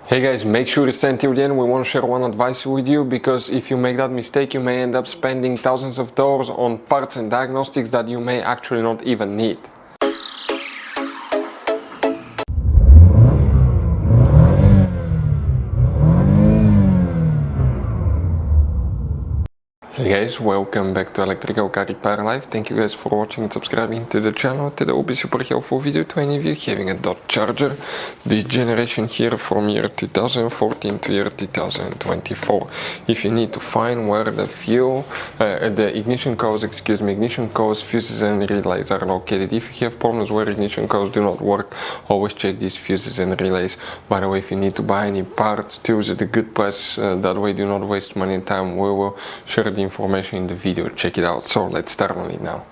Hey guys, make sure to stay until the end. We want to share one advice with you, because if you make that mistake you may end up spending thousands of dollars on parts and diagnostics that you may actually not even need. Hey guys, welcome back to Electrical Car Repair Live. Thank you guys for watching and subscribing to the channel. Today will be super helpful video to any of you having a Dodge Charger, this generation here from year 2014 to year 2024. If you need to find where the ignition coils, fuses and relays are located. If you have problems where ignition coils do not work, always check these fuses and relays. By the way, if you need to buy any parts, tools at a good price, that way do not waste money and time. We will share the information in the video. Check it out. So let's start on it now.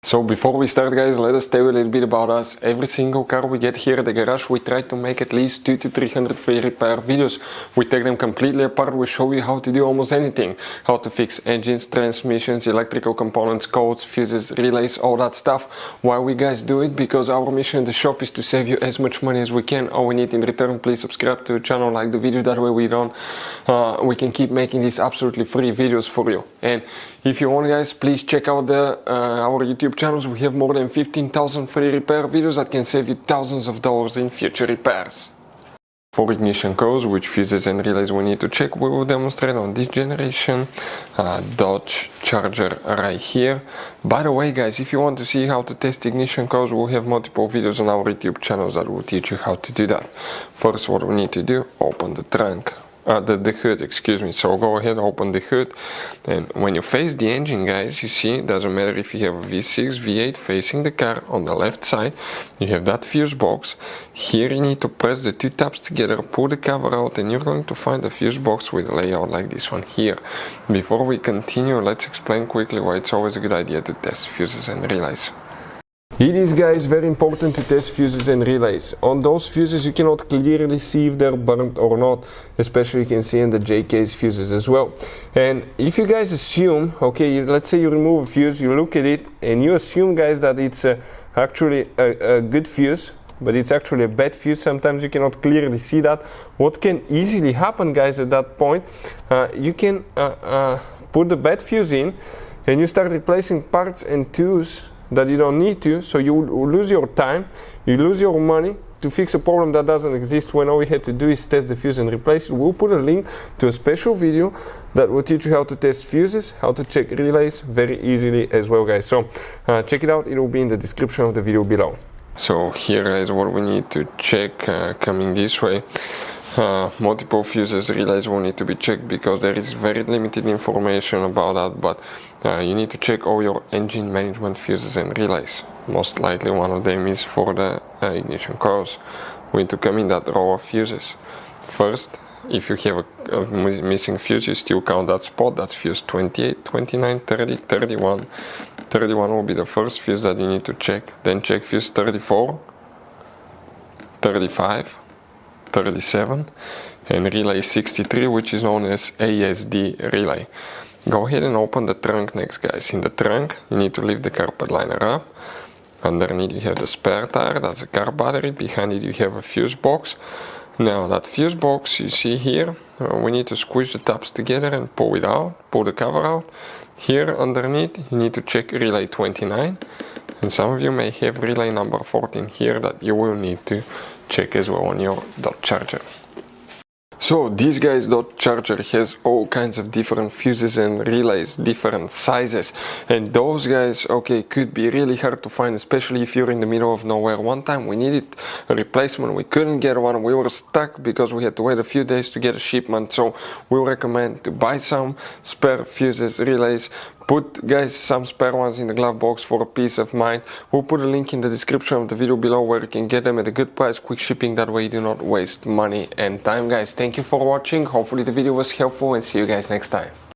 So before we start guys, let us tell you a little bit about us. Every single car we get here at the garage, we try to make at least 200 to 300 free repair videos. We take them completely apart. We show you how to do almost anything. How to fix engines, transmissions, electrical components, codes, fuses, relays, all that stuff. Why we guys do it? Because our mission in the shop is to save you as much money as we can. All we need in return, please subscribe to the channel, like the video, that way we can keep making these absolutely free videos for you. And if you want guys, please check out our YouTube channels. We have more than 15,000 free repair videos that can save you thousands of dollars in future repairs. For ignition coils, which fuses and relays we need to check, we will demonstrate on this generation Dodge Charger right here. By the way guys, if you want to see how to test ignition coils, we'll have multiple videos on our YouTube channels that will teach you how to do that. First, what we need to do, open the trunk. The hood, excuse me. So go ahead, open the hood, and when you face the engine guys, you see, it doesn't matter if you have a V6, V8 facing the car. On the left side you have that fuse box. Here you need to press the two tabs together, pull the cover out, and you're going to find a fuse box with a layout like this one here. Before we continue, let's explain quickly why it's always a good idea to test fuses and relays. It is guys very important to test fuses and relays. On those fuses you cannot clearly see if they're burnt or not, especially you can see in the J-case fuses as well. And if you guys assume, okay, let's say you remove a fuse, you look at it and you assume guys that it's actually a good fuse, but it's actually a bad fuse, sometimes you cannot clearly see that. What can easily happen guys at that point, you can put the bad fuse in and you start replacing parts and tools that you don't need to, so you lose your time, you lose your money to fix a problem that doesn't exist, when all we had to do is test the fuse and replace it. We'll put a link to a special video that will teach you how to test fuses, how to check relays very easily as well guys. So check it out, it will be in the description of the video below. So here is what we need to check coming this way. Multiple fuses, relays will need to be checked because there is very limited information about that, but you need to check all your engine management fuses and relays. Most likely one of them is for the ignition coils. We need to come in that row of fuses. First, if you have a missing fuse, you still count that spot. That's fuse 28, 29, 30, 31. 31 will be the first fuse that you need to check. Then check fuse 34, 35, 37 and relay 63, which is known as ASD relay. Go ahead and open the trunk next guys. In the trunk you need to lift the carpet liner up. Underneath you have the spare tire, that's a car battery. Behind it you have a fuse box. Now that fuse box you see here, we need to squish the tabs together and pull it out, pull the cover out. Here underneath you need to check relay 29, and some of you may have relay number 14 here that you will need to check as well on your Dodge Charger. So this guy's Dodge Charger has all kinds of different fuses and relays, different sizes, and those guys, okay, could be really hard to find, especially if you're in the middle of nowhere. One time we needed a replacement, we couldn't get one, we were stuck because we had to wait a few days to get a shipment. So we recommend to buy some spare fuses, relays. Put guys some spare ones in the glove box for a peace of mind. We'll put a link in the description of the video below where you can get them at a good price, quick shipping, that way you do not waste money and time guys. Thank you for watching, hopefully the video was helpful, and see you guys next time.